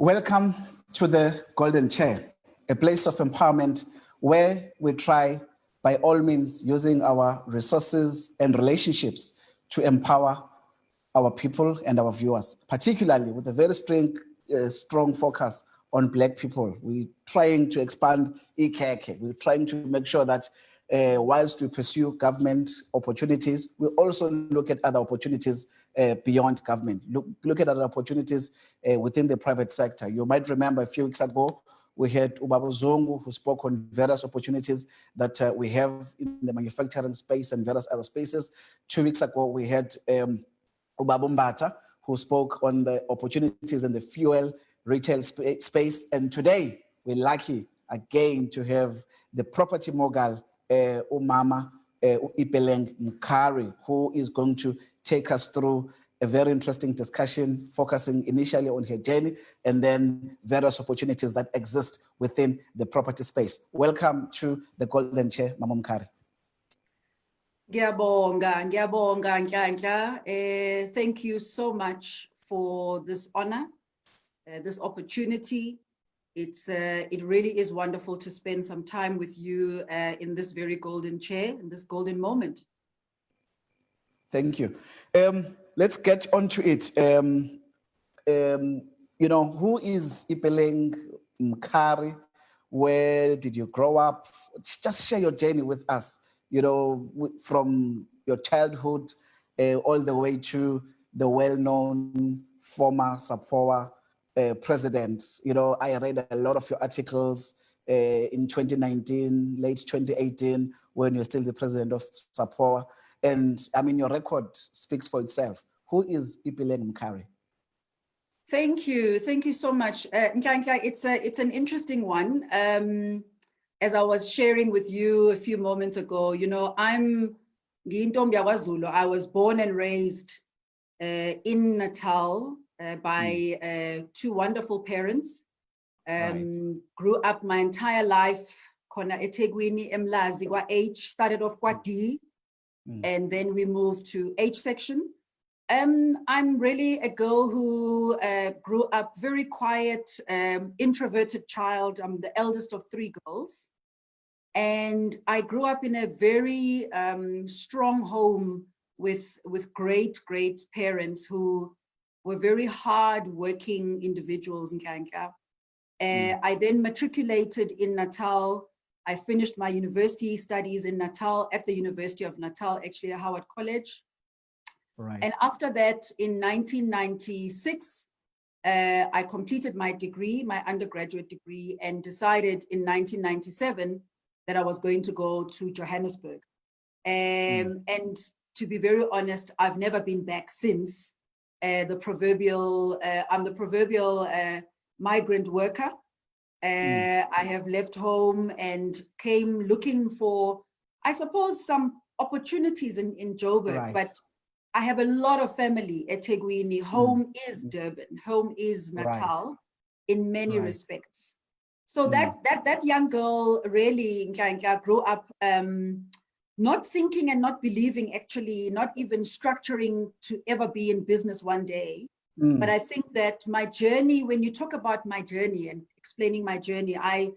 Welcome to the Golden Chair, a place of empowerment where we try by all means using our resources and relationships to empower our people and our viewers, particularly with a very strong focus on Black people. We're trying to expand Ikeke. We're trying to make sure that whilst we pursue government opportunities, we also look at other opportunities beyond government. Look at other opportunities within the private sector. You might remember a few weeks ago, we had Ubaba Zongu, who spoke on various opportunities that we have in the manufacturing space and various other spaces. 2 weeks ago, we had Ubaba Mbata, who spoke on the opportunities in the fuel retail space. And today, we're lucky again to have the property mogul, Umama Ipeleng Mkhari, who is going to take us through a very interesting discussion, focusing initially on her journey and then various opportunities that exist within the property space. Welcome to the Golden Chair, Mama Mkhari. Ngiyabonga, Nhlanhla. Thank you so much for this honor, this opportunity. It really is wonderful to spend some time with you in this very golden chair, in this golden moment. Thank you. Let's get on to it. You know, who is Ipeleng Mkhari? Where did you grow up? Just share your journey with us, you know, from your childhood all the way to the well-known former SAPOA president. You know, I read a lot of your articles in 2019, late 2018, when you're still the president of SAPOA. And I mean, your record speaks for itself. Who is Ipeleng Mkhari? Thank you so much. Nhlanhla, it's an interesting one. As I was sharing with you a few moments ago, you know, I'm Ngintombi yakwaZulu. I was born and raised in Natal by two wonderful parents. Grew up my entire life, khona eThekwini, eMlazi, kwa-H, started off kwa-D, and then we moved to H section. I'm really a girl who grew up very quiet, introverted child. I'm the eldest of 3 girls. And I grew up in a very strong home with great parents who were very hard-working individuals in Nhlanhla. I then matriculated in Natal. I finished my university studies in Natal, at the University of Natal, actually at Howard College. Right. And after that, in 1996, I completed my degree, my undergraduate degree, and decided in 1997 that I was going to go to Johannesburg. And to be very honest, I've never been back since. I'm the proverbial migrant worker. I have left home and came looking for, I suppose, some opportunities in Joburg, right. But I have a lot of family at eThekwini. Home is Durban, home is Natal, in many respects. So that young girl really grew up not thinking and not believing, actually, not even structuring to ever be in business one day. But I think that my journey, when you talk about my journey and explaining my journey, I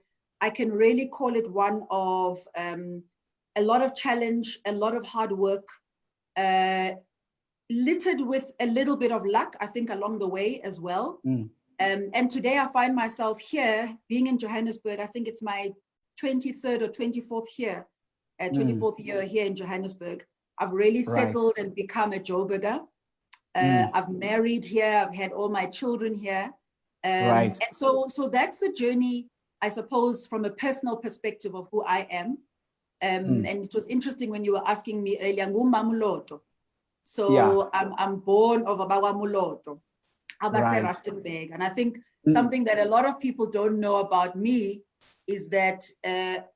can really call it one of a lot of challenge, a lot of hard work, littered with a little bit of luck, I think, along the way as well. And today I find myself here, being in Johannesburg. I think it's my 23rd or 24th year, 24th year here in Johannesburg. I've really settled and become a Joburger. I've married here. I've had all my children here. And so that's the journey, I suppose, from a personal perspective of who I am. And it was interesting when you were asking me earlier, Ngumamuloto. So I'm born of Abawamuloto, Abase Rustenburg. And I think something that a lot of people don't know about me is that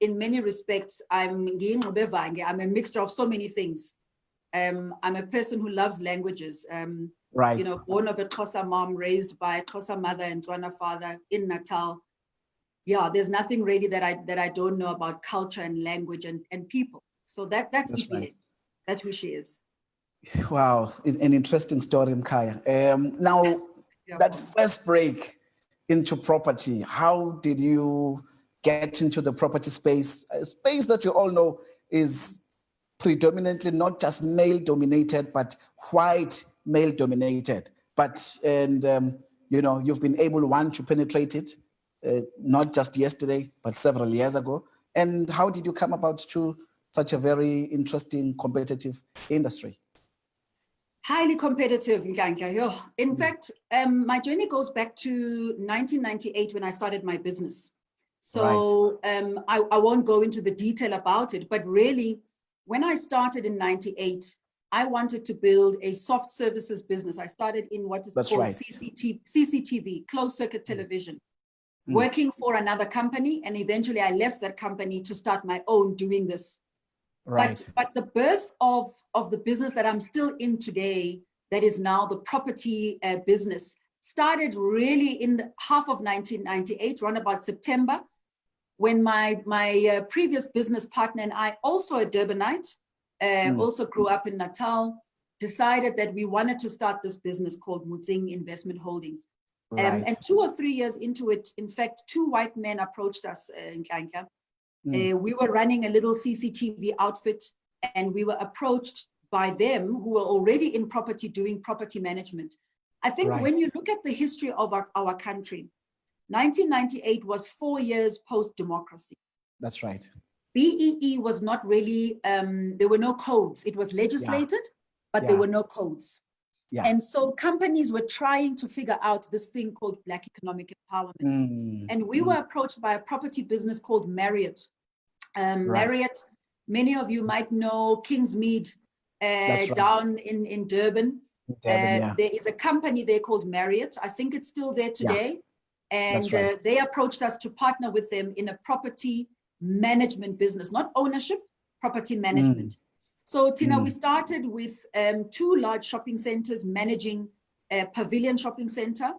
in many respects, I'm a mixture of so many things. I'm a person who loves languages. You know, born of a Xhosa mom, raised by a Xhosa mother and Tswana father in Natal. Yeah, there's nothing really that I don't know about culture and language and people. So that's Ipeleng. Right. That's who she is. Wow, an interesting story, Mkhaya. Now, that first break into property? How did you get into the property space? A space that you all know is predominantly not just male dominated, but white male dominated. You know, you've been able, one, to penetrate it, not just yesterday, but several years ago. And how did you come about to such a very interesting, competitive industry? Highly competitive, Nhlanhla. In fact, my journey goes back to 1998 when I started my business. So I won't go into the detail about it, but really, when I started in 98, I wanted to build a soft services business. I started in what is called CCTV, closed circuit television, working for another company. And eventually I left that company to start my own doing this. But the birth of the business that I'm still in today, that is now the property business, started really in the half of 1998, around about September, when my previous business partner and I, also a Durbanite, also grew up in Natal, decided that we wanted to start this business called Motseng Investment Holdings. And 2 or 3 years into it, in fact, 2 white men approached us in Nhlanhla. We were running a little CCTV outfit, and we were approached by them who were already in property doing property management. I think when you look at the history of our country, 1998 was 4 years post-democracy. That's right. BEE was not really, there were no codes. It was legislated, but there were no codes. And so companies were trying to figure out this thing called Black economic empowerment. And we were approached by a property business called Marriott. Marriott, many of you might know Kingsmead down in Durban. There is a company there called Marriott. I think it's still there today. And they approached us to partner with them in a property management business, not ownership, property management. So Tina, we started with 2 large shopping centers managing a Pavilion shopping center,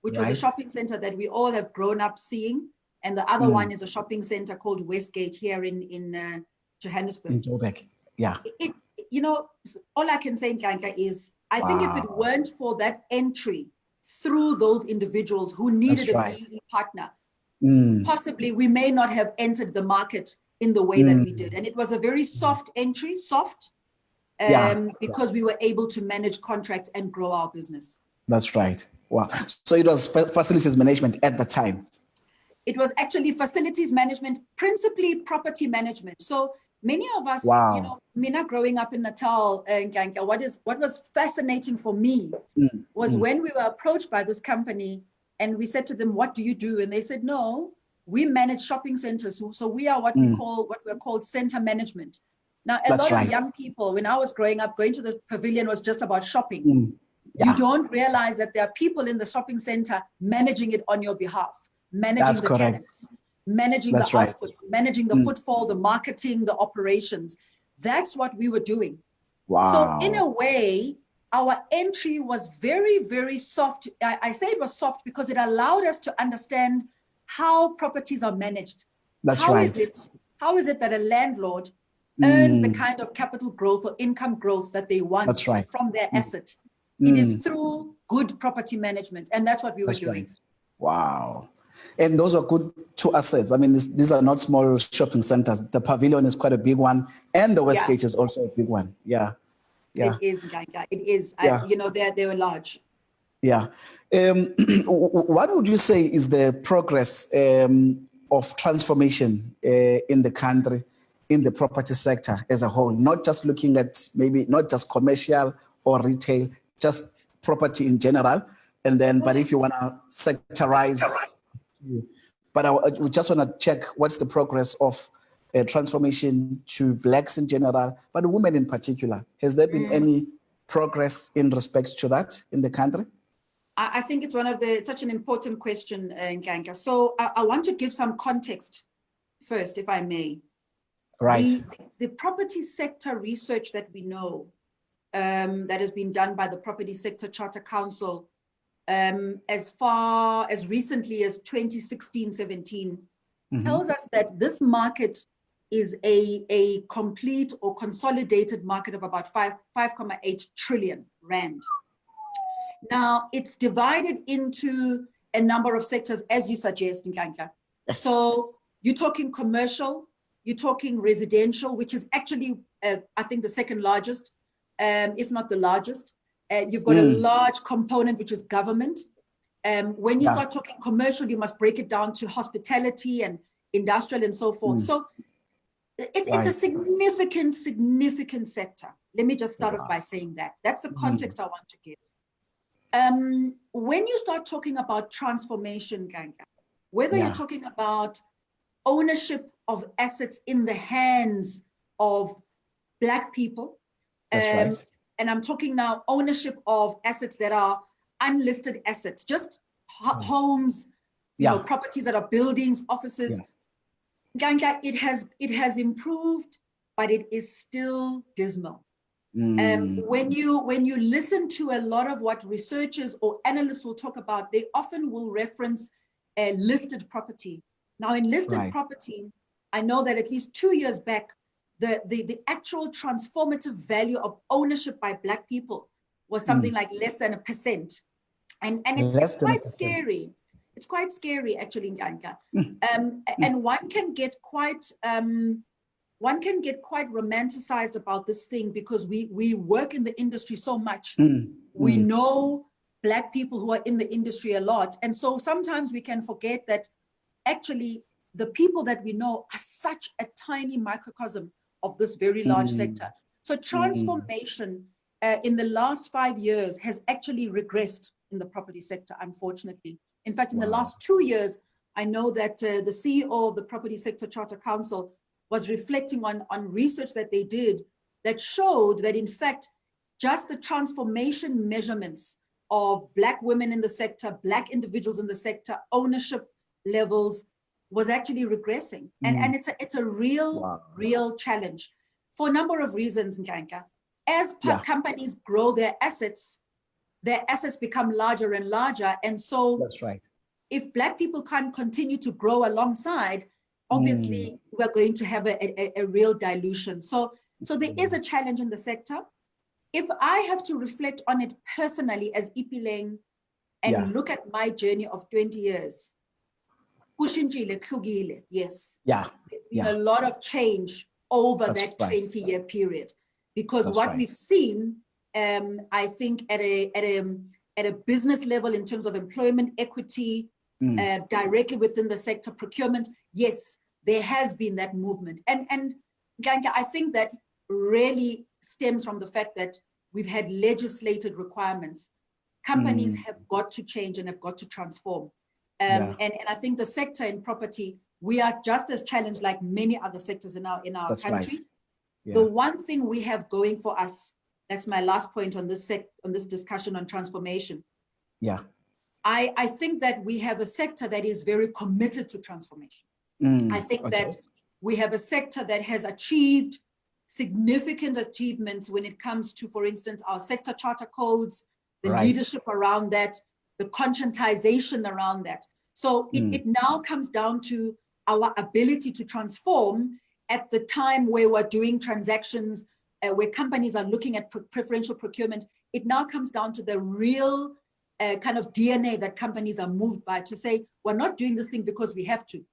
which was a shopping center that we all have grown up seeing. And the other one is a shopping center called Westgate here in Johannesburg. In Joburg, you know, all I can say, Nhlanhla, is I think if it weren't for that entry through those individuals who needed a BEE partner, possibly we may not have entered the market in the way that we did. And it was a very soft entry, because we were able to manage contracts and grow our business. That's right. Wow. So it was facilities management at the time. It was actually facilities management, principally property management. So many of us, you know, Mina growing up in Natal, what was fascinating for me was when we were approached by this company and we said to them, what do you do? And they said, no, we manage shopping centers. So we are what we're called center management. Now, a lot of young people, when I was growing up, going to the pavilion was just about shopping. You don't realize that there are people in the shopping center managing it on your behalf, managing the tenants, managing the outputs, managing the footfall, the marketing, the operations. That's what we were doing. So in a way, our entry was very, very soft. I say it was soft because it allowed us to understand how properties are managed. How is it that a landlord earns the kind of capital growth or income growth that they want from their asset? It is through good property management, and that's what we were doing. Wow. And those were good 2 assets. I mean, these are not small shopping centers. The Pavilion is quite a big one, and the Westgate is also a big one. It is, it is. You know, they were large. What would you say is the progress of transformation in the country, in the property sector as a whole? Not just looking at maybe not just commercial or retail, just property in general. And then, but if you want to sectorize, but I just want to check what's the progress of transformation to Blacks in general, but women in particular. Has there been any progress in respect to that in the country? I think it's such an important question, Nhlanhla. So I want to give some context first, if I may. The property sector research that we know that has been done by the Property Sector Charter Council as far as recently as 2016-17 tells us that this market is a complete or consolidated market of about 5.8 trillion rand. Now, it's divided into a number of sectors, as you suggest, Nhlanhla. Yes. So you're talking commercial, you're talking residential, which is actually, I think, the second largest, if not the largest. You've got a large component, which is government. When you start talking commercial, you must break it down to hospitality and industrial and so forth. So it's a significant sector. Let me just start off by saying that. That's the context I want to give. When you start talking about transformation, Nhlanhla, whether you're talking about ownership of assets in the hands of Black people, That's right. and I'm talking now ownership of assets that are unlisted assets, just homes, you know, properties that are buildings, offices. Nhlanhla, it has improved, but it is still dismal. When you listen to a lot of what researchers or analysts will talk about, they often will reference a listed property. Now, in listed property, I know that at least 2 years back, the actual transformative value of ownership by Black people was something like less than 1%. And it's quite scary. It's quite scary, actually, Nhlanhla. And one can get quite romanticized about this thing because we work in the industry so much. We know Black people who are in the industry a lot. And so sometimes we can forget that actually the people that we know are such a tiny microcosm of this very large sector. So transformation in the last 5 years has actually regressed in the property sector, unfortunately. In fact, in the last 2 years, I know that the CEO of the Property Sector Charter Council was reflecting on research that they did that showed that, in fact, just the transformation measurements of Black women in the sector, Black individuals in the sector, ownership levels was actually regressing. And it's a real challenge for a number of reasons, Nhlanhla. As companies grow their assets become larger and larger. And so that's right. If Black people can't continue to grow alongside, obviously we're going to have a real dilution. So there is a challenge in the sector. If I have to reflect on it personally as Ipeleng and look at my journey of 20 years, yes. There's been a lot of change over that 20-year period, because we've seen, I think at a business level in terms of employment equity, directly within the sector, procurement, yes, there has been that movement. And Nhlanhla, I think that really stems from the fact that we've had legislated requirements. Companies have got to change and have got to transform. And I think the sector in property, we are just as challenged like many other sectors in our country. The one thing we have going for us, that's my last point on this discussion on transformation. I think that we have a sector that is very committed to transformation. I think that we have a sector that has achieved significant achievements when it comes to, for instance, our sector charter codes, the leadership around that, the conscientization around that. So it now comes down to our ability to transform at the time where we're doing transactions, where companies are looking at preferential procurement. It now comes down to the real kind of DNA that companies are moved by, to say, we're not doing this thing because we have to.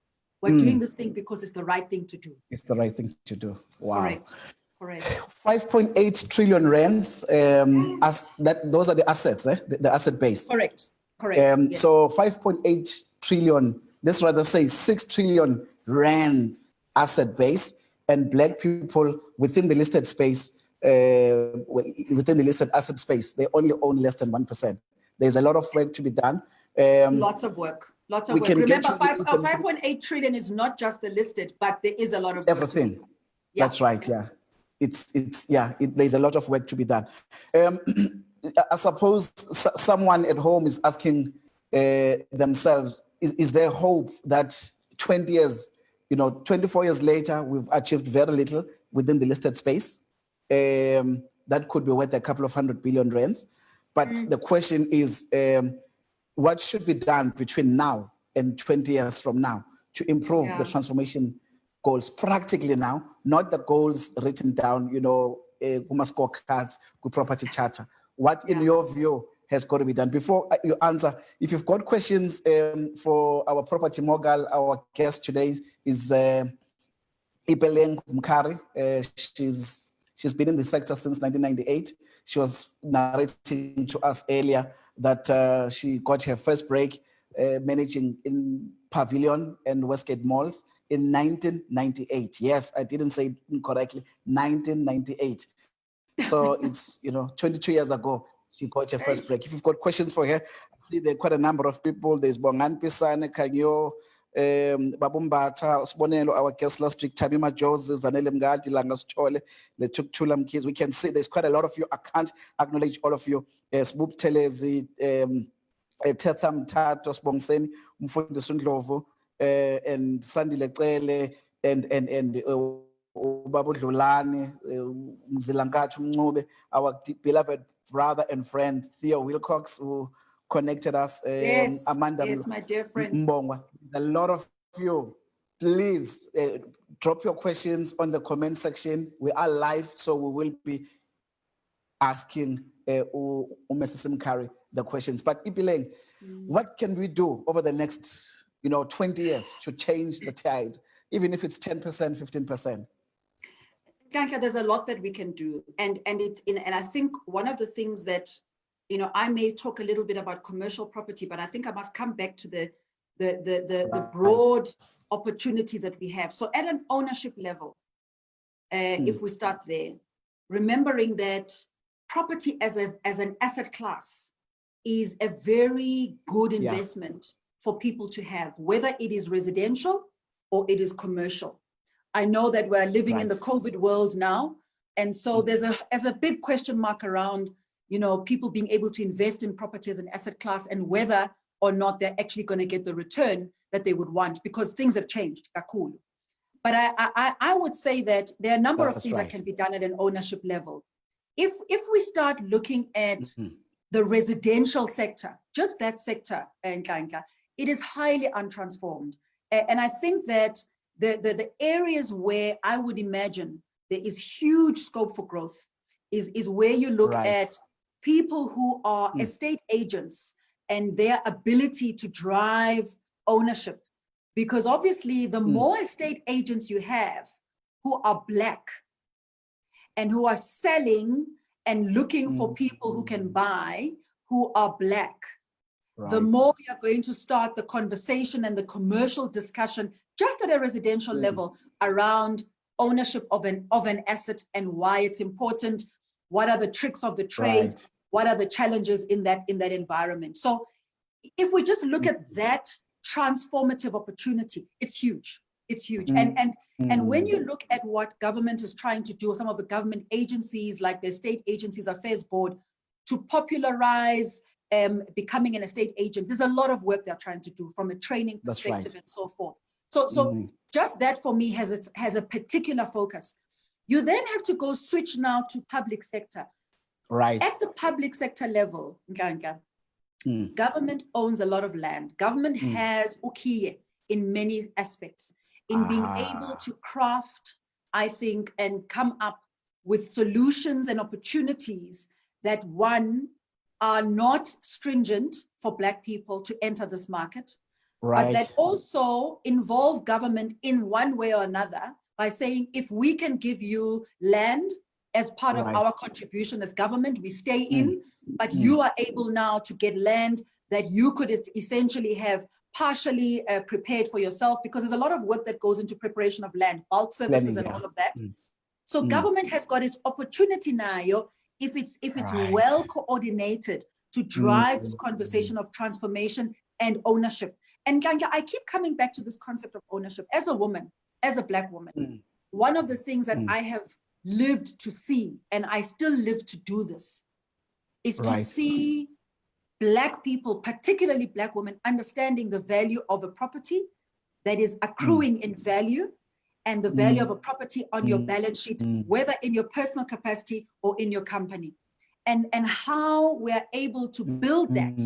We're doing this thing because it's the right thing to do. It's the right thing to do. Wow. Correct. 5.8 trillion rands, those are the assets, the asset base. Correct. Yes. So 5.8 trillion, let's rather say 6 trillion rand asset base, and Black people within the listed space, within the listed asset space, they only own less than 1%. There's a lot of work to be done. Lots of work. Remember, 5.8 trillion is not just the listed, but there is a lot of work. Everything. That's right. Yeah. There's a lot of work to be done. I suppose someone at home is asking themselves, is there hope that 20 years, 24 years later, we've achieved very little within the listed space? That could be worth a couple of 100 billion rands. But the question is, what should be done between now and 20 years from now to improve the transformation goals practically now, not the goals written down, scorecards, good property charter. What, in your view, has got to be done. Before you answer, if you've got questions for our property mogul, our guest today is Ipeleng Mkhari. She's been in the sector since 1998. She was narrating to us earlier that she got her first break managing in Pavilion and Westgate malls in 1998. Yes, I didn't say it incorrectly, 1998. So it's, 22 years ago, she got her first break. If you've got questions for her, I see there are quite a number of people. There's Bongan Pisane, Kanyo, Babumbata, Sponelo, our guest last week, Tabima Joses, Zanele Mgadi, Langas Chole, the Tuktulam kids. We can see there's quite a lot of you. I can't acknowledge all of you. Sboop Telezi, Tetham Tatos Bongseni, Mfundi Sundlovu, and Sandy Lekrele, and Babu Dlulane, Mzilankachu Mncube, our beloved brother and friend Theo Wilcox, who connected us. Yes, Amanda, yes, my dear friend. Mbongwa. A lot of you. Please drop your questions on the comment section. We are live, so we will be asking Mrs. Mkhari the questions. But Ipeleng, what can we do over the next 20 years to change the tide, even if it's 10%, 15%? Nhlanhla, there's a lot that we can do, and I think one of the things that I may talk a little bit about commercial property, but I think I must come back to the broad opportunities that we have. So at an ownership level, if we start there, remembering that property as an asset class is a very good investment for people to have, whether it is residential or it is commercial. I know that we're living in the COVID world now, and so there's a big question mark around people being able to invest in property as an asset class and whether or not they're actually going to get the return that they would want, because things have changed. But I would say that there are a number of things that can be done at an ownership level. If we start looking at the residential sector, just that sector, Nhlanhla, it is highly untransformed. And I think that the areas where I would imagine there is huge scope for growth is where you look at people who are estate agents and their ability to drive ownership. Because obviously the more estate agents you have who are Black and who are selling and looking for people who can buy who are Black, the more you're going to start the conversation and the commercial discussion just at a residential level around ownership of an asset and why it's important, what are the tricks of the trade, what are the challenges in that environment. So if we just look at that transformative opportunity, it's huge. It's huge. And when you look at what government is trying to do, some of the government agencies like the State Agencies Affairs Board, to popularize becoming an estate agent, there's a lot of work they're trying to do from a training perspective and so forth. So just that for me has a particular focus. You then have to go switch now to public sector. At the public sector level, Nhlanhla, government owns a lot of land. Government has ukiye in many aspects, in being able to craft, I think, and come up with solutions and opportunities that, one, are not stringent for Black people to enter this market, but that also involve government in one way or another by saying, if we can give you land as part of our contribution as government, we stay in, but you are able now to get land that you could essentially have partially prepared for yourself, because there's a lot of work that goes into preparation of land, bulk services and all of that. So government has got its opportunity now, if it's well coordinated, to drive this conversation of transformation and ownership. And Nhlanhla, I keep coming back to this concept of ownership. As a woman, as a Black woman, one of the things that I have lived to see, and I still live to do this, is to see Black people, particularly Black women, understanding the value of a property that is accruing in value, and the value of a property on your balance sheet, whether in your personal capacity or in your company, and how we're able to build that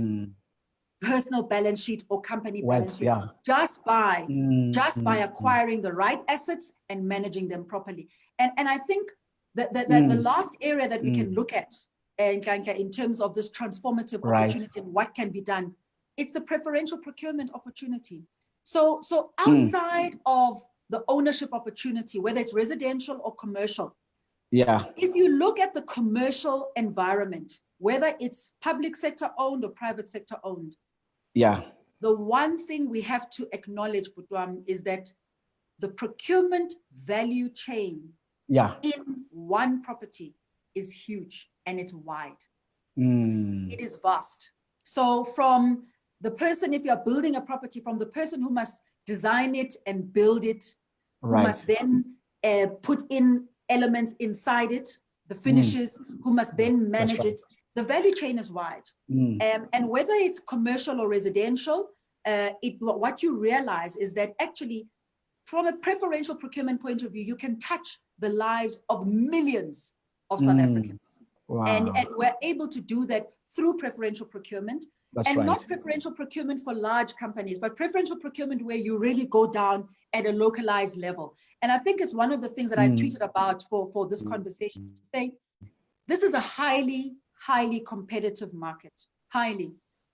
personal balance sheet or company balance sheet just by acquiring the right assets and managing them properly. And I think that the last area that we can look at in terms of this transformative opportunity and what can be done. It's the preferential procurement opportunity. So outside of the ownership opportunity, whether it's residential or commercial, if you look at the commercial environment, whether it's public sector owned or private sector owned, the one thing we have to acknowledge, Butwam, is that the procurement value chain in one property is huge and it's wide. It is vast. So from the person, if you're building a property, from the person who must design it and build it, who must then put in elements inside it, the finishes, who must then manage it, the value chain is wide. And whether it's commercial or residential, what you realize is that actually, from a preferential procurement point of view, you can touch the lives of millions of South Africans. And we're able to do that through preferential procurement. Not preferential procurement for large companies, but preferential procurement where you really go down at a localized level. And I think it's one of the things that I tweeted about for this conversation, to say, this is a highly competitive market, highly.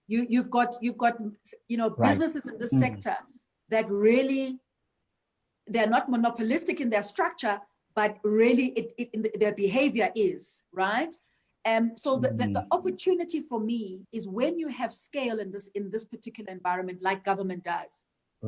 You've got businesses in this sector that really, they're not monopolistic in their structure, but really their behavior is, right? So the opportunity for me is when you have scale in this particular environment, like government does,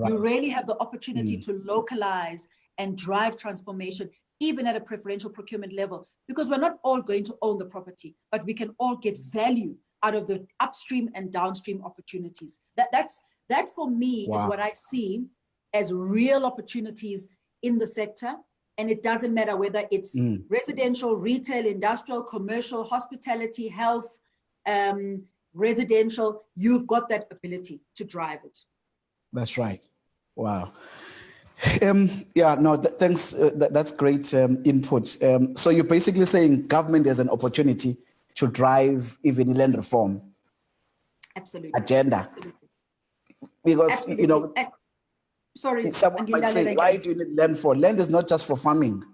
you really have the opportunity to localize and drive transformation, even at a preferential procurement level, because we're not all going to own the property, but we can all get value out of the upstream and downstream opportunities. That for me is what I see as real opportunities in the sector. And it doesn't matter whether it's residential, retail, industrial, commercial, hospitality, health, residential, you've got that ability to drive it. That's right. Wow. Thanks. That's great input. So you're basically saying government has an opportunity to drive even land reform agenda. Absolutely. Because, sorry, someone might say, why do you need land for? Land is not just for farming.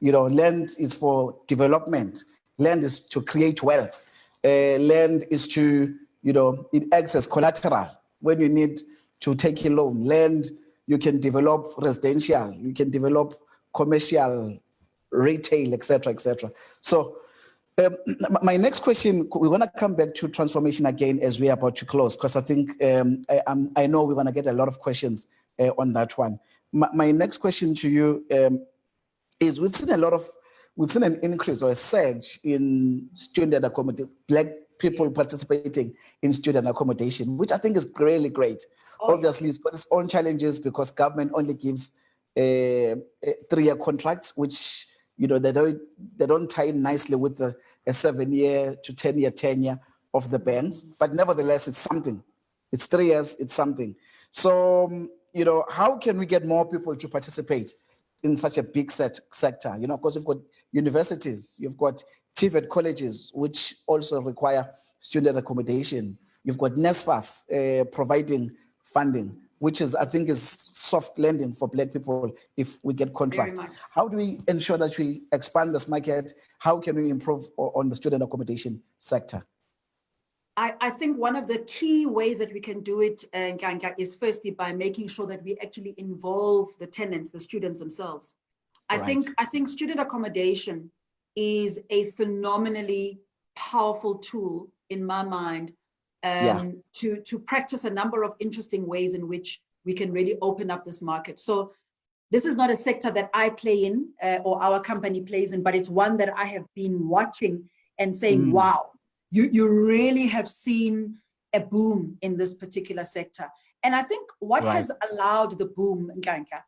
Land is for development. Land is to create wealth. Land is to, it acts as collateral when you need to take a loan. Land, you can develop residential, you can develop commercial, retail, etc., etc. So my next question, we want to come back to transformation again as we're about to close, because I think I know we're going to get a lot of questions on that one. My next question to you is: we've seen an increase or a surge in student accommodation, Black people participating in student accommodation, which I think is really great. Obviously, it's got its own challenges because government only gives 3-year contracts, which they don't tie in nicely with a 7-year to 10-year tenure of the bands. But nevertheless, it's something. It's 3 years. It's something. So how can we get more people to participate in such a big sector? Because you've got universities, you've got TVET colleges, which also require student accommodation. You've got NSFAS providing funding, which I think is soft landing for Black people if we get contracts. How do we ensure that we expand this market? How can we improve on the student accommodation sector? I think one of the key ways that we can do it, Nhlanhla, is firstly by making sure that we actually involve the tenants, the students themselves. I think student accommodation is a phenomenally powerful tool in my mind to practice a number of interesting ways in which we can really open up this market. So this is not a sector that I play in or our company plays in, but it's one that I have been watching and saying, wow, you really have seen a boom in this particular sector. And I think what has allowed the boom, Nhlanhla,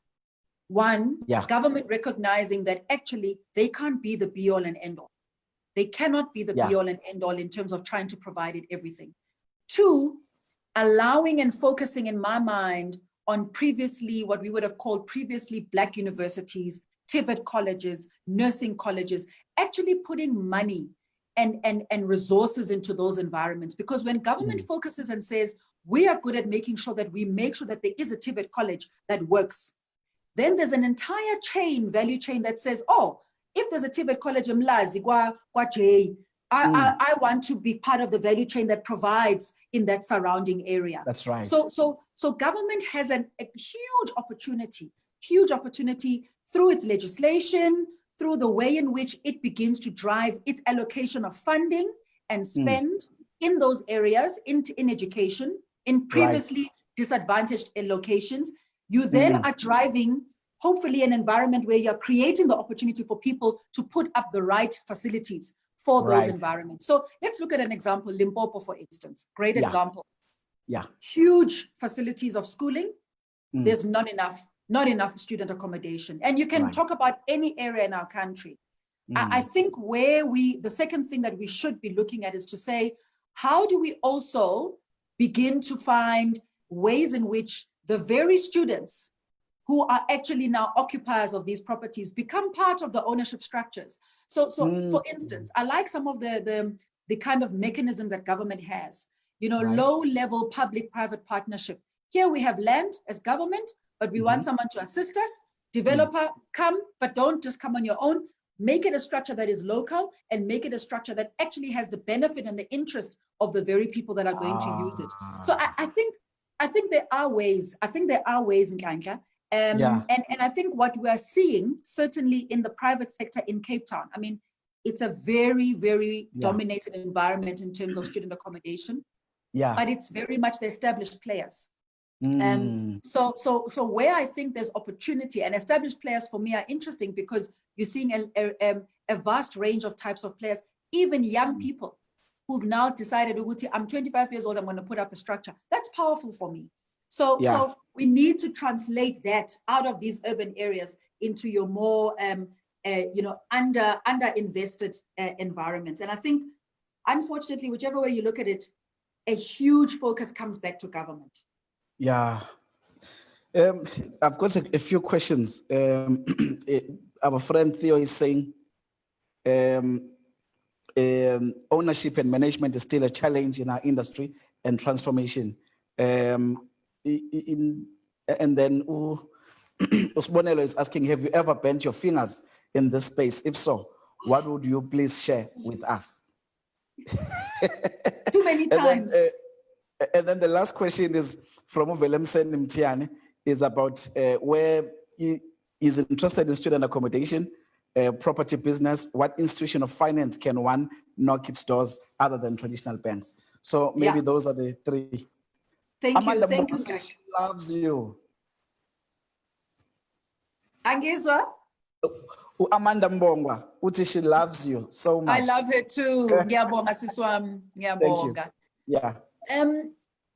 one, government recognizing that actually they can't be the be all and end all. They cannot be the be all and end all in terms of trying to provide it everything. Two, allowing and focusing in my mind on previously, what we would have called previously Black universities, TVET colleges, nursing colleges, actually putting money and resources into those environments. Because when government focuses and says, we are good at making sure that we make sure that there is a TVET college that works, then there's an entire value chain that says, oh, if there's a TVET college in Mlazi, I want to be part of the value chain that provides in that surrounding area. That's right. So government has a huge opportunity through its legislation, through the way in which it begins to drive its allocation of funding and spend in those areas, in education, in previously disadvantaged locations. You then are driving, hopefully, an environment where you're creating the opportunity for people to put up the right facilities for those environments. So let's look at an example, Limpopo, for instance. Great example. Yeah. Huge facilities of schooling. There's not enough student accommodation. And you can talk about any area in our country. I think the second thing that we should be looking at is to say, how do we also begin to find ways in which the very students who are actually now occupiers of these properties become part of the ownership structures. So for instance, I like some of the kind of mechanism that government has, low-level public-private partnership. Here we have land as government, but we want someone to assist us. Developer, come, but don't just come on your own. Make it a structure that is local and make it a structure that actually has the benefit and the interest of the very people that are going to use it. So I think there are ways. Nhlanhla. And I think what we are seeing, certainly in the private sector in Cape Town, I mean, it's a very, very dominated environment in terms of student accommodation. But it's very much the established players. So where I think there's opportunity, and established players for me are interesting because you're seeing a vast range of types of players, even young people who've now decided, I'm 25 years old, I'm going to put up a structure. That's powerful for me. So we need to translate that out of these urban areas into your more, under-invested environments. And I think, unfortunately, whichever way you look at it, a huge focus comes back to government. Yeah. I've got a few questions. Our friend Theo is saying ownership and management is still a challenge in our industry and transformation. And then Usbonelo is asking, have you ever bent your fingers in this space? If so, what would you please share with us? Too many times. And then the last question is from Uvelemsen Mtiane, is about where he is interested in student accommodation, property business, what institution of finance can one knock its doors other than traditional banks? So maybe those are the three. Thank Amanda you. Mbonga, she loves you. Angizwa? Amanda Mbonga, uthi she loves you so much. I love her too. Ngiyabonga siswami. Ngiyabonga. Yeah.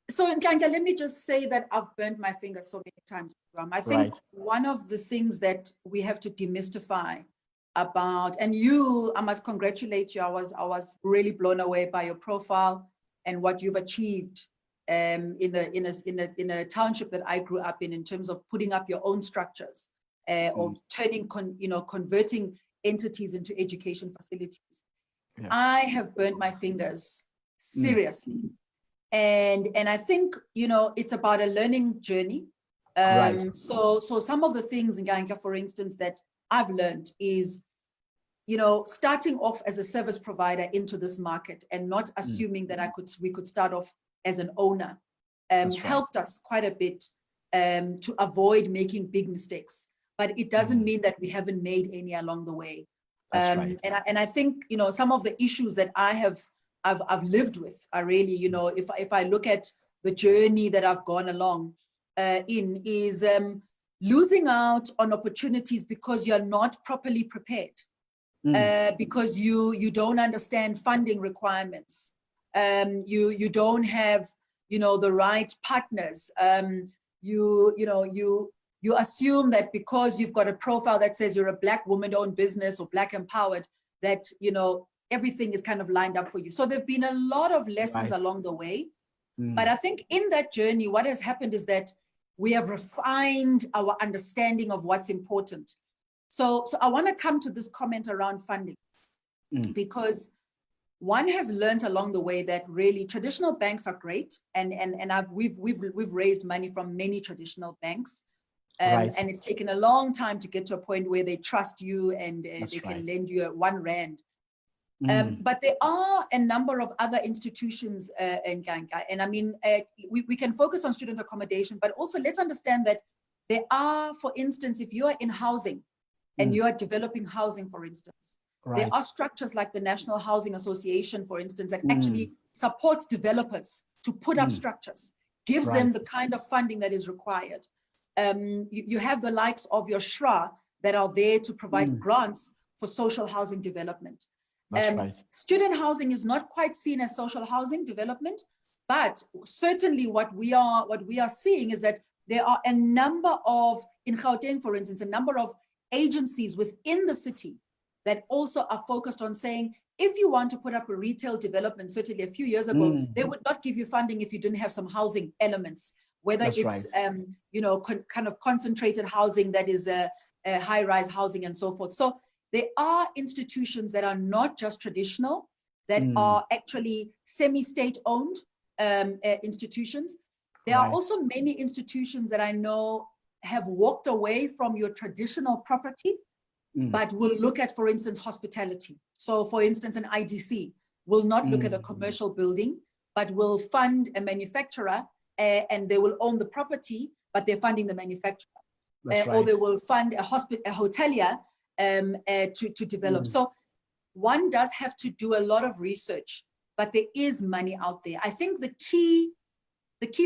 So Nhlanhla, let me just say that I've burnt my fingers so many times. I think one of the things that we have to demystify about, and I must congratulate you. I was really blown away by your profile and what you've achieved in a township that I grew up in terms of putting up your own structures or converting entities into education facilities. I have burnt my fingers seriously. And I think, it's about a learning journey. So some of the things, Nhlanhla, for instance, that I've learned is, starting off as a service provider into this market and not assuming that we could start off as an owner helped us quite a bit to avoid making big mistakes. But it doesn't mean that we haven't made any along the way. And I think, some of the issues that I've lived with are really, if I look at the journey that I've gone along is losing out on opportunities because you're not properly prepared, because you don't understand funding requirements, you don't have, the right partners, you assume that because you've got a profile that says you're a Black woman-owned business or Black empowered, that, everything is kind of lined up for you. So there've been a lot of lessons along the way. But I think in that journey, what has happened is that we have refined our understanding of what's important. So I want to come to this comment around funding, because one has learned along the way that really traditional banks are great, and we've raised money from many traditional banks, and it's taken a long time to get to a point where they trust you and they can lend you 1 rand. But there are a number of other institutions in Nhlanhla. And I mean, we can focus on student accommodation, but also let's understand that there are, for instance, if you are in housing and you are developing housing, for instance, there are structures like the National Housing Association, for instance, that actually supports developers to put up structures, gives them the kind of funding that is required. You have the likes of your SHRA that are there to provide grants for social housing development. Student housing is not quite seen as social housing development, but certainly what we are seeing is that there are a number of, in Gauteng, for instance, a number of agencies within the city that also are focused on saying, if you want to put up a retail development, certainly a few years ago, they would not give you funding if you didn't have some housing elements, whether you know, kind of concentrated housing that is a high-rise housing and so forth. So there are institutions that are not just traditional, that are actually semi-state owned institutions. There are also many institutions that I know have walked away from your traditional property, but will look at, for instance, hospitality. So for instance, an IDC will not look at a commercial building, but will fund a manufacturer and they will own the property, but they're funding the manufacturer. Or they will fund a hotelier to develop. So one does have to do a lot of research, but there is money out there. I think the key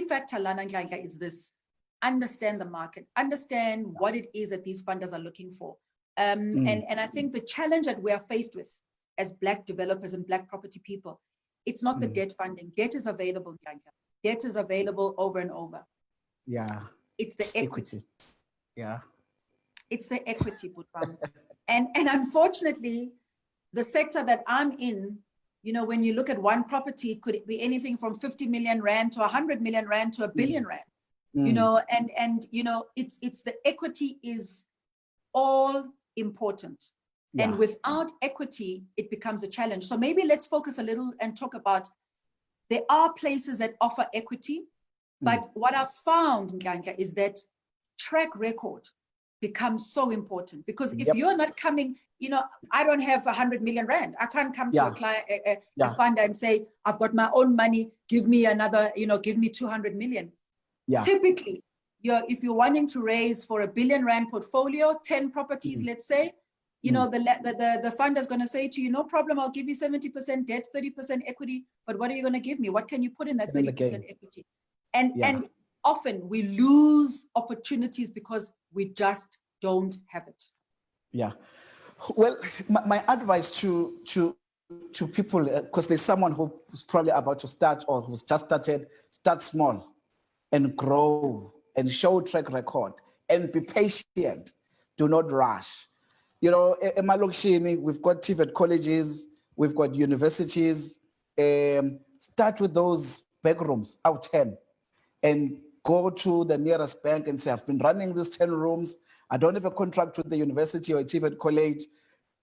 factor, Nhlanhla, is this: understand the market, understand what it is that these funders are looking for. And I think the challenge that we are faced with as Black developers and Black property people, it's not the debt funding. Debt is available, Nhlanhla. Debt is available over and over. Yeah. It's the equity. Yeah. It's the equity, Butram. And unfortunately, the sector that I'm in, you know, when you look at one property, it could be anything from 50 million rand to 100 million rand to a billion rand. You know, and you know, it's the equity is all important. And without equity, it becomes a challenge. So maybe let's focus a little and talk about, there are places that offer equity, but what I've found, Nhlanhla, is that track record becomes so important, because if you're not coming, you know, I don't have 100 million rand. I can't come to a client, a funder and say, I've got my own money, give me another, you know, give me 200 million. Typically, if you're wanting to raise for a R1 billion portfolio, 10 properties, let's say, you know, the funder is going to say to you, no problem, I'll give you 70% debt, 30% equity, but what are you going to give me? What can you put in that 30% equity? And often we lose opportunities because we just don't have it. Yeah. Well, my advice to people, because there's someone who's probably about to start or who's just started, start small and grow and show track record and be patient. Do not rush. You know, in Malokshini, we've got TVET colleges, we've got universities. Start with those back rooms, out 10, and go to the nearest bank and say, I've been running these 10 rooms. I don't have a contract with the university or a TVET college,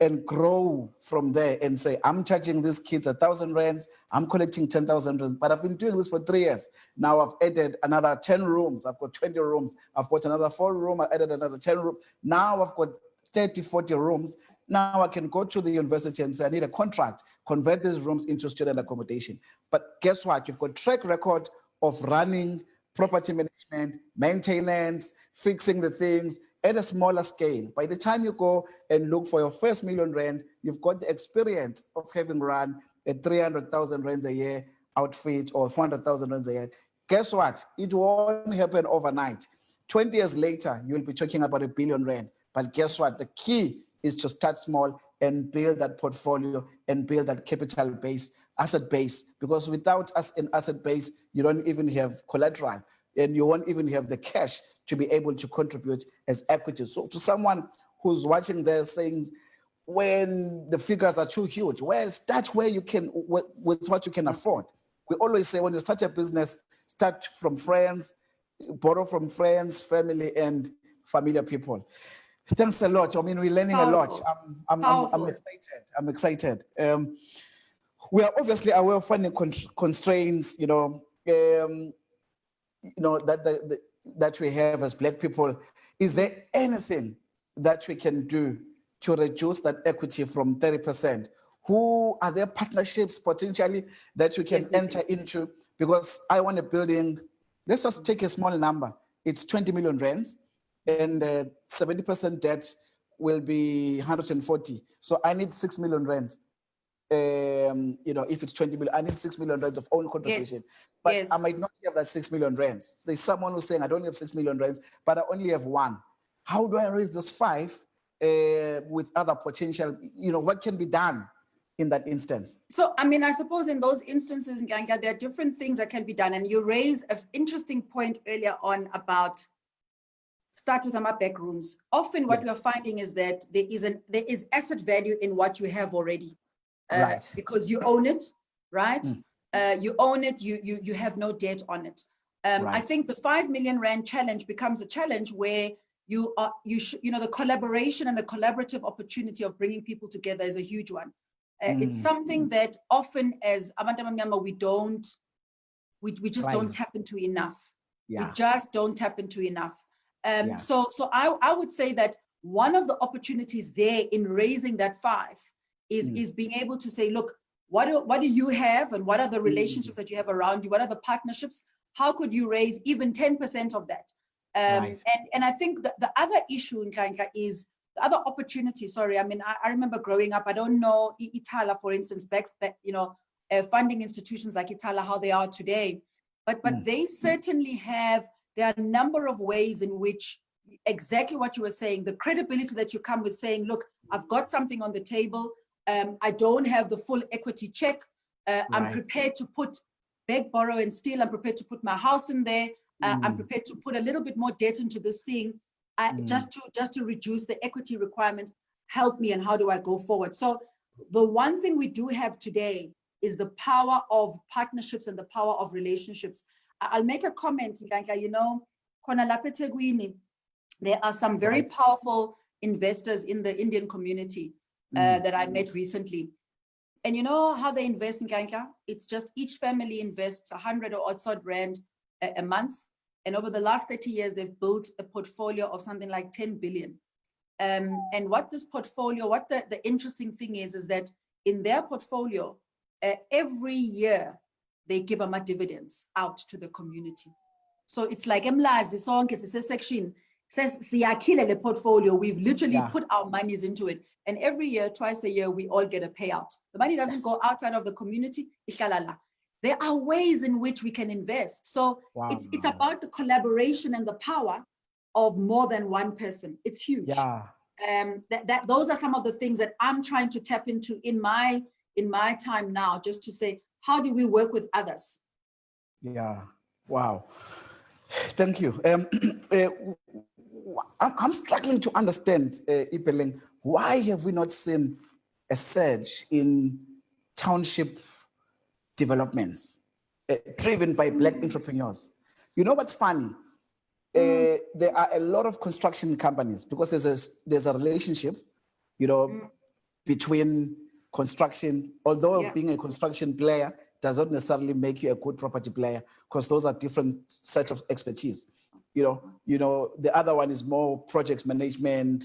and grow from there and say, I'm charging these kids 1,000 rands, I'm collecting 10,000 rands, but I've been doing this for 3 years. Now I've added another 10 rooms, I've got 20 rooms, I've got another 4 rooms, I added another 10 rooms. Now I've got 30, 40 rooms. Now I can go to the university and say, I need a contract, convert these rooms into student accommodation. But guess what? You've got track record of running property management, maintenance, fixing the things at a smaller scale. By the time you go and look for your first R1 million, you've got the experience of having run a 300,000 rands a year outfit or 400,000 rands a year. Guess what? It won't happen overnight. 20 years later, you'll be talking about R1 billion. But guess what? The key is to start small and build that portfolio and build that capital base, asset base, because without an asset base, you don't even have collateral and you won't even have the cash to be able to contribute as equity. So to someone who's watching there saying, when the figures are too huge, well, start where you can, with what you can afford. We always say when you start a business, start from friends, borrow from friends, family, and familiar people. Thanks a lot. I mean, we're learning a lot. I'm excited. I'm excited. We are obviously aware of funding constraints, that we have as Black people. Is there anything that we can do to reduce that equity from 30%? Who are there partnerships potentially that you can enter into? Because I want a building, let's just take a small number. It's 20 million rands and 70% debt will be 140. So I need 6 million rands. You know, if it's 20 million, I need 6 million rands of own contribution. But I might not have that 6 million rands. There's someone who's saying, I don't have 6 million rands, but I only have 1. How do I raise this 5 with other potential, you know, what can be done in that instance? So, I mean, I suppose in those instances, Nhlanhla, there are different things that can be done. And you raise an interesting point earlier on about start with our back rooms. Often what we are finding is that there is asset value in what you have already. Because you own it, right? You own it, you have no debt on it. I think the 5 million rand challenge becomes a challenge where you know, the collaboration and the collaborative opportunity of bringing people together is a huge one. It's something that often as Abantu Abamnyama, we just don't tap into enough. We just don't tap into enough. So I would say that one of the opportunities there in raising that 5 is being able to say, look, what do you have and what are the relationships that you have around you? What are the partnerships? How could you raise even 10% of that? And I think that the other issue in Nhlanhla is the other opportunity. Sorry, I mean, I remember growing up, I don't know Itala, for instance, back, you know, funding institutions like Itala, how they are today, but they certainly have, there are a number of ways in which exactly what you were saying, the credibility that you come with saying, look, I've got something on the table. I don't have the full equity check. I'm prepared to beg, borrow, and steal. I'm prepared to put my house in there. I'm prepared to put a little bit more debt into this thing, just to reduce the equity requirement. Help me, and how do I go forward? So the one thing we do have today is the power of partnerships and the power of relationships. I'll make a comment, Nhlanhla, you know, khona lapha eThekwini, there are some very powerful investors in the Indian community that I met recently. And you know how they invest in Nhlanhla? It's just each family invests 100 or odd rand a month. And over the last 30 years, they've built a portfolio of something like 10 billion. And what this portfolio, what the interesting thing is that in their portfolio, every year, they give them dividends out to the community. So it's like, it's a section, says the portfolio, we've literally put our monies into it. And every year, twice a year, we all get a payout. The money doesn't go outside of the community. There are ways in which we can invest. So it's about the collaboration and the power of more than one person. It's huge. Those are some of the things that I'm trying to tap into in my time now, just to say, how do we work with others? Wow. Thank you. I'm struggling to understand, Ipeleng, why have we not seen a surge in township developments driven by Black entrepreneurs? You know what's funny? There are a lot of construction companies because there's a relationship, you know, between construction, although being a construction player does not necessarily make you a good property player, because those are different sets of expertise. You know, the other one is more project management,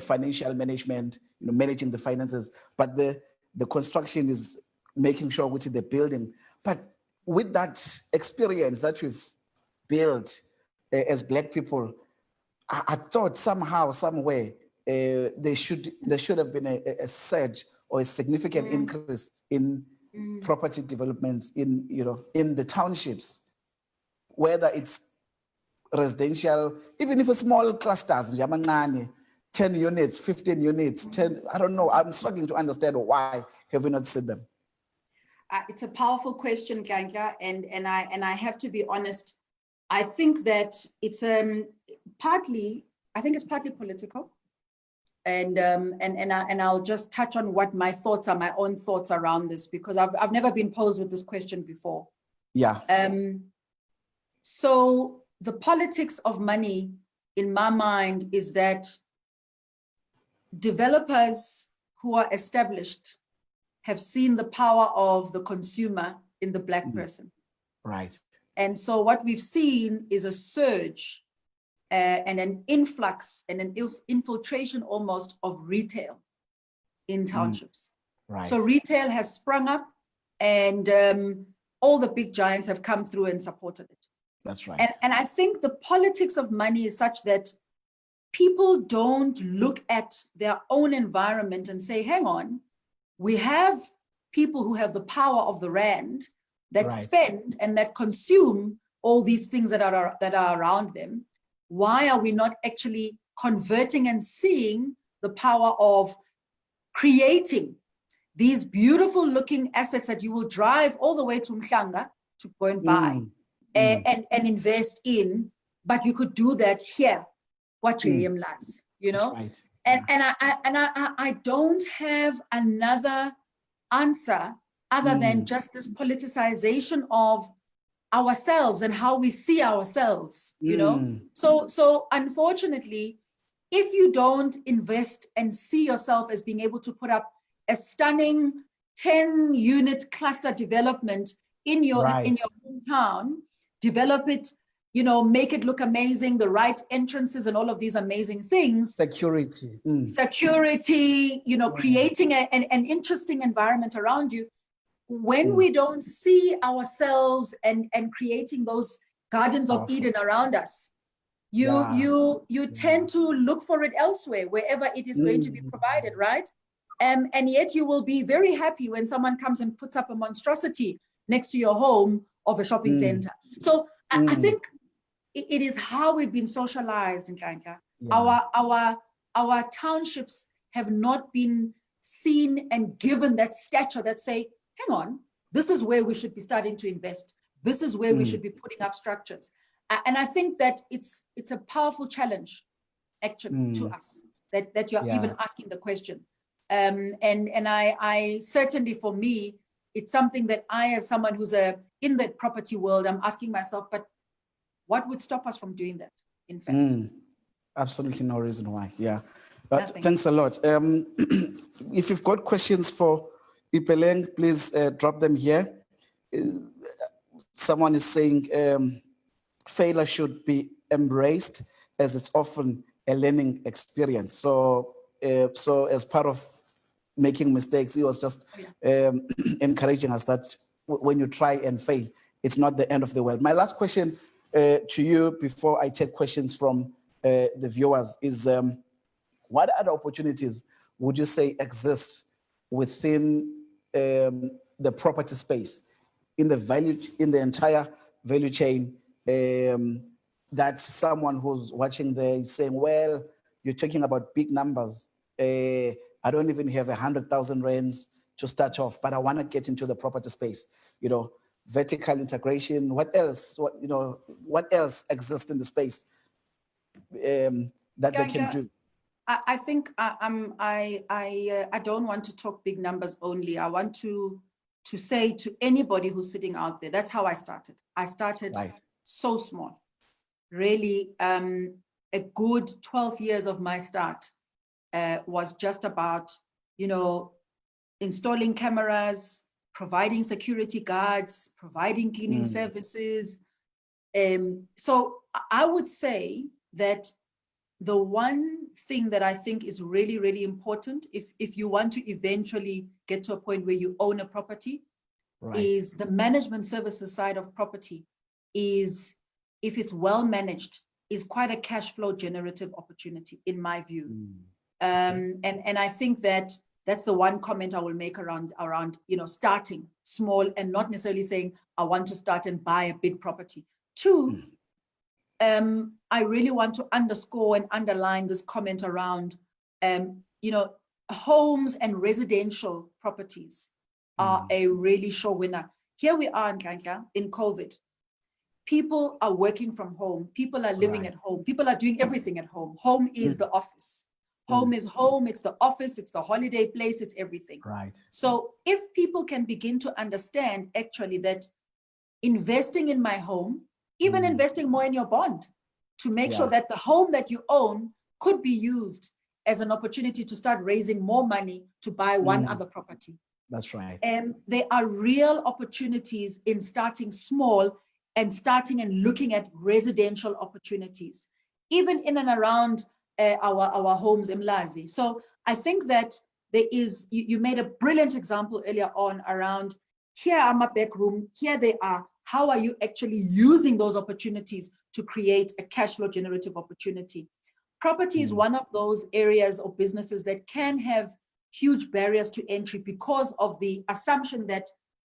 financial management, you know, managing the finances. But the construction is making sure which is the building. But with that experience that we've built as Black people, I thought somehow, somewhere, there should have been a surge or a significant increase in property developments in the townships, whether it's residential, even if it's small clusters, 10 units, 15 units, 10, I don't know. I'm struggling to understand why have we not seen them. It's a powerful question, Nhlanhla, and I have to be honest. I think that it's partly political, and I'll just touch on what my thoughts are, my own thoughts around this, because I've never been posed with this question before. So the politics of money, in my mind, is that developers who are established have seen the power of the consumer in the Black person. And so what we've seen is a surge and an influx and an infiltration almost of retail in townships. Right. So retail has sprung up, and all the big giants have come through and supported it. That's right. And I think the politics of money is such that people don't look at their own environment and say, hang on, we have people who have the power of the rand that Right. spend and that consume all these things that are around them. Why are we not actually converting and seeing the power of creating these beautiful looking assets that you will drive all the way to Nhlanhla to go and buy and invest in, but you could do that here, what JM does, you know? Right. And I don't have another answer other than just this politicization of ourselves and how we see ourselves, you know? So unfortunately, if you don't invest and see yourself as being able to put up a stunning 10-unit cluster development in your hometown, develop it, you know, make it look amazing, the right entrances and all of these amazing things. Security. Security, you know, creating an interesting environment around you. When we don't see ourselves and creating those gardens of Eden around us, you tend to look for it elsewhere, wherever it is going to be provided, right? And yet you will be very happy when someone comes and puts up a monstrosity next to your home of a shopping center. So I think it is how we've been socialized in Nhlanhla. Our townships have not been seen and given that stature that say, hang on, this is where we should be starting to invest. This is where we should be putting up structures. And I think that it's a powerful challenge, actually, to us, that you're even asking the question. And I certainly, for me, it's something that I, as someone who's in the property world, I'm asking myself, but what would stop us from doing that, in fact? Absolutely no reason why, But thanks a lot. If you've got questions for Ipeleng, please drop them here. Someone is saying failure should be embraced as it's often a learning experience. So as part of making mistakes, he was just encouraging us that when you try and fail, it's not the end of the world. My last question to you before I take questions from the viewers is, what other opportunities would you say exist within the property space, in the entire value chain, that someone who's watching there is saying, well, you're talking about big numbers. I don't even have 100,000 rands to start off, but I want to get into the property space. You know, vertical integration. What else? What else exists in the space that they can do? I think I don't want to talk big numbers only. I want to say to anybody who's sitting out there, that's how I started. I started so small. Really, a good 12 years of my start was just about, you know, installing cameras, providing security guards, providing cleaning services. So I would say that the one thing that I think is really, really important, if you want to eventually get to a point where you own a property, is the management services side of property is, if it's well managed, is quite a cash flow generative opportunity, in my view. And I think that that's the one comment I will make around, you know, starting small and not necessarily saying, I want to start and buy a big property. Two, I really want to underscore and underline this comment around, you know, homes and residential properties are a really sure winner. Here we are in Nhlanhla, in COVID. People are working from home. People are living at home. People are doing everything at home. Home is the office. Home is home. It's the office. It's the holiday place. It's everything. So if people can begin to understand actually that investing in my home, even investing more in your bond, to make sure that the home that you own could be used as an opportunity to start raising more money to buy one other property. That's right. And there are real opportunities in starting small and starting and looking at residential opportunities, even in and around our homes in Mlazi. So I think that there is, you made a brilliant example earlier on around, here are my back room, here they are. How are you actually using those opportunities to create a cash flow generative opportunity? Property is one of those areas of businesses that can have huge barriers to entry because of the assumption that,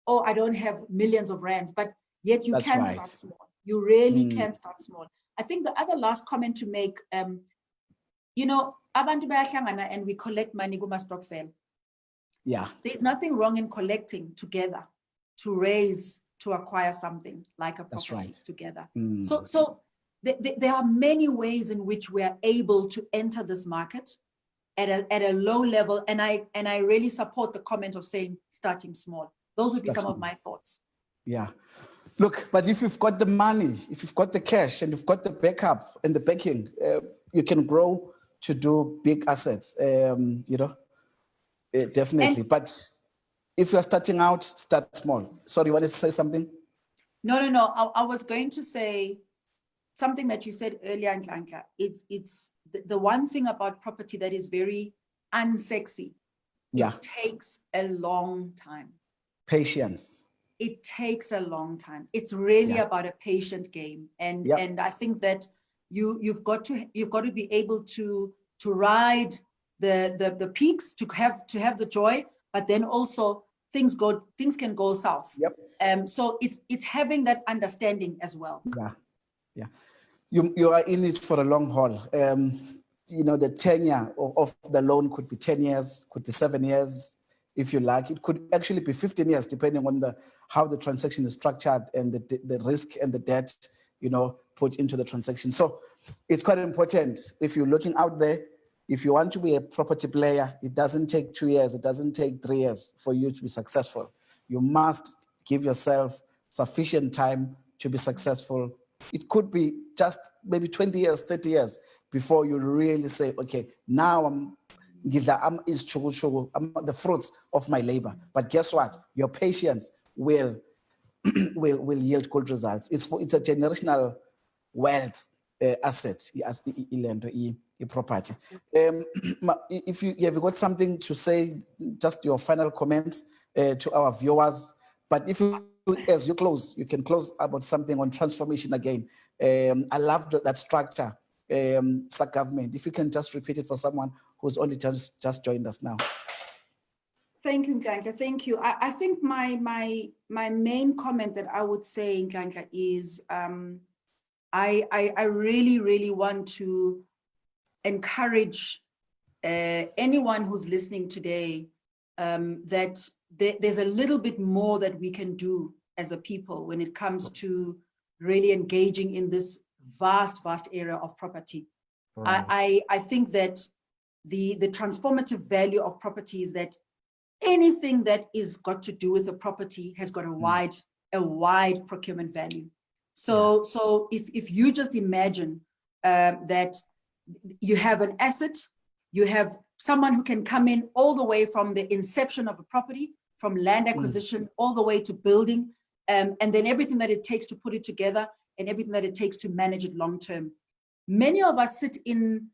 oh, I don't have millions of rands, but yet you can start small. You really can start small. I think the other last comment to make, you know, abantu bayahlangana and we collect money kuma-stokvel. Yeah. There's nothing wrong in collecting together to acquire something like a property together. So there are many ways in which we are able to enter this market at a low level. And I really support the comment of saying starting small. Those would be some of my thoughts. Yeah. Look, but if you've got the money, if you've got the cash and you've got the backup and the backing, you can grow to do big assets, you know, definitely. But if you're starting out, start small. Sorry, you wanted to say something? No. I was going to say something that you said earlier, Nhlanhla. It's the one thing about property that is very unsexy. Yeah. It takes a long time. Patience. It takes a long time. It's really about a patient game. And I think that you've got to be able to ride the peaks, to have the joy, but then also things can go south. So it's having that understanding as well. Yeah. You are in it for a long haul. You know, the tenure of the loan could be 10 years, could be 7 years, if you like. It could actually be 15 years, depending on how the transaction is structured and the risk and the debt, you know, put into the transaction. So it's quite important. If you're looking out there, if you want to be a property player, it doesn't take 2 years, it doesn't take 3 years for you to be successful. You must give yourself sufficient time to be successful. It could be just maybe 20 years, 30 years before you really say, okay, now I'm the fruits of my labor. But guess what? Your patience will yield good results. It's a generational wealth asset, as property. If you have got something to say, just your final comments to our viewers. But if you, as you close, you can close about something on transformation again. I love that structure, government. If you can just repeat it for someone who's only just joined us now. Thank you, Nhlanhla. Thank you. I think my main comment that I would say, Nhlanhla, is I really want to encourage anyone who's listening today that there's a little bit more that we can do as a people when it comes to really engaging in this vast area of property. Right. I think that the transformative value of property is that anything that is got to do with the property has got a wide procurement value. So if you just imagine that you have an asset, you have someone who can come in all the way from the inception of a property, from land acquisition all the way to building, and then everything that it takes to put it together and everything that it takes to manage it long term. Many of us sit in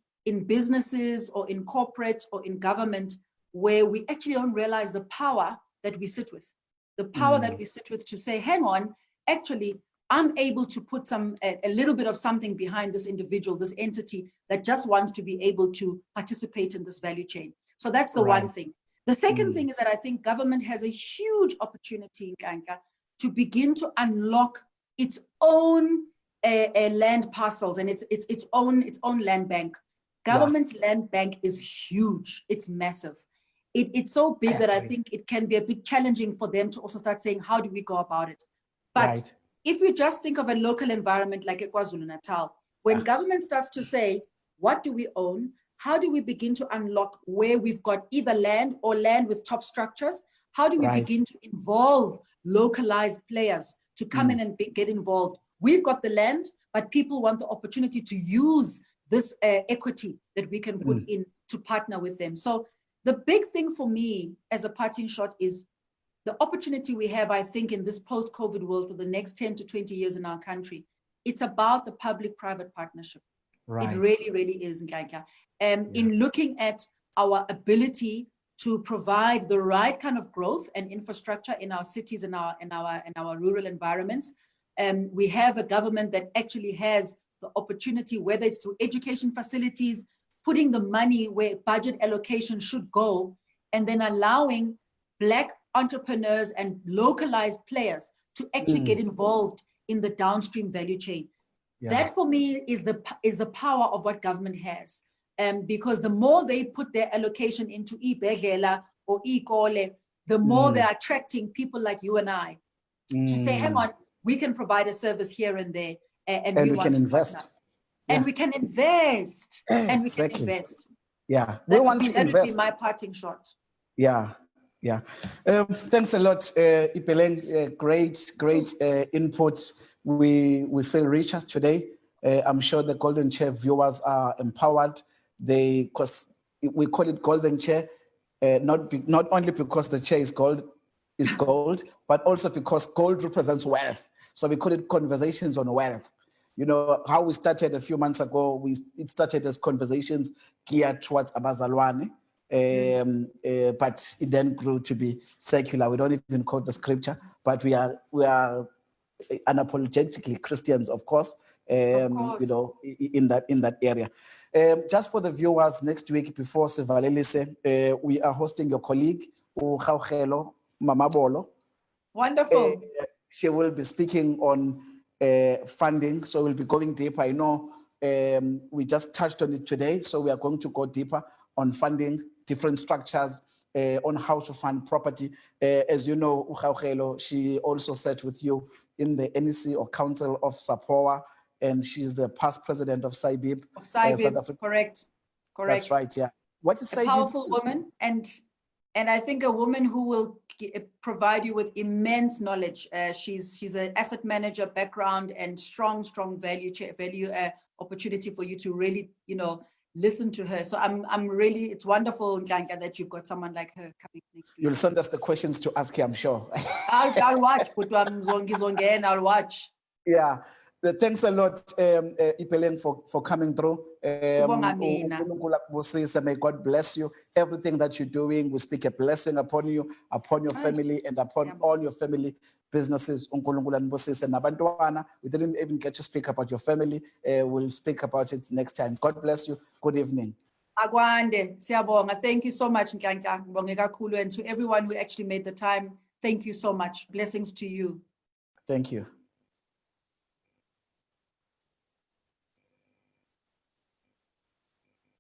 businesses or in corporate or in government where we actually don't realize the power that we sit with. The power that we sit with to say, hang on, actually, I'm able to put a little bit of something behind this individual, this entity that just wants to be able to participate in this value chain. So that's the one thing. The second thing is that I think government has a huge opportunity, Nhlanhla, to begin to unlock its own land parcels and its own land bank. Government's land bank is huge. It's massive. It's so big that I think it can be a bit challenging for them to also start saying, how do we go about it? But if you just think of a local environment like KwaZulu-Natal, when government starts to say, what do we own? How do we begin to unlock where we've got either land or land with top structures? How do we begin to involve localized players to come in and get involved? We've got the land, but people want the opportunity to use this equity that we can put in to partner with them. So the big thing for me as a parting shot is the opportunity we have, I think, in this post-COVID world for the next 10 to 20 years in our country. It's about the public-private partnership. It really is, Nhlanhla. In looking at our ability to provide the right kind of growth and infrastructure in our cities and our rural environments. We have a government that actually has the opportunity, whether it's through education facilities, putting the money where budget allocation should go, and then allowing Black entrepreneurs and localized players to actually get involved in the downstream value chain. Yeah. That for me is the power of what government has. Because the more they put their allocation into ibhedlela or ikole, the more they're attracting people like you and I to say, hang on, we can provide a service here and there, and we want to invest. And we can invest. And we can invest. Yeah, we want to invest. That would be my parting shot. Yeah, yeah. Thanks a lot, Ipeleng. Great input. We feel richer today. I'm sure the Golden Chair viewers are empowered. Because we call it Golden Chair, not only because the chair is gold, but also because gold represents wealth. So we call it Conversations on Wealth. You know, how we started a few months ago, it started as conversations geared towards Abazalwane, but it then grew to be secular. We don't even quote the scripture, but we are unapologetically Christians, of course. You know, in that area. Just for the viewers, next week before Sivalelise, we are hosting your colleague, Khambule Mamabolo. Wonderful. She will be speaking on funding, so we'll be going deeper. I know we just touched on it today, so we are going to go deeper on funding, different structures, on how to fund property. As you know, Khambule, she also sat with you in the NEC or Council of SAPOA, and she's the past president of SAIBIB. Of SAIBIB, correct. That's right, yeah. What is SAIBIB? A powerful woman, and I think a woman who will provide you with immense knowledge. She's an asset manager background and strong value opportunity for you to really, you know, listen to her. So I'm really, it's wonderful, Nhlanhla, that you've got someone like her coming next week. You'll send us the questions to ask her, I'm sure. I'll watch, but I'll watch. Yeah. Thanks a lot, Ipeleng, for coming through. May God bless you. Everything that you're doing, we speak a blessing upon you, upon your family, and upon all your family businesses. We didn't even get to speak about your family. We'll speak about it next time. God bless you. Good evening. Agwande, siyabonga. Thank you so much, Nhlanhla. And to everyone who actually made the time, thank you so much. Blessings to you. Thank you.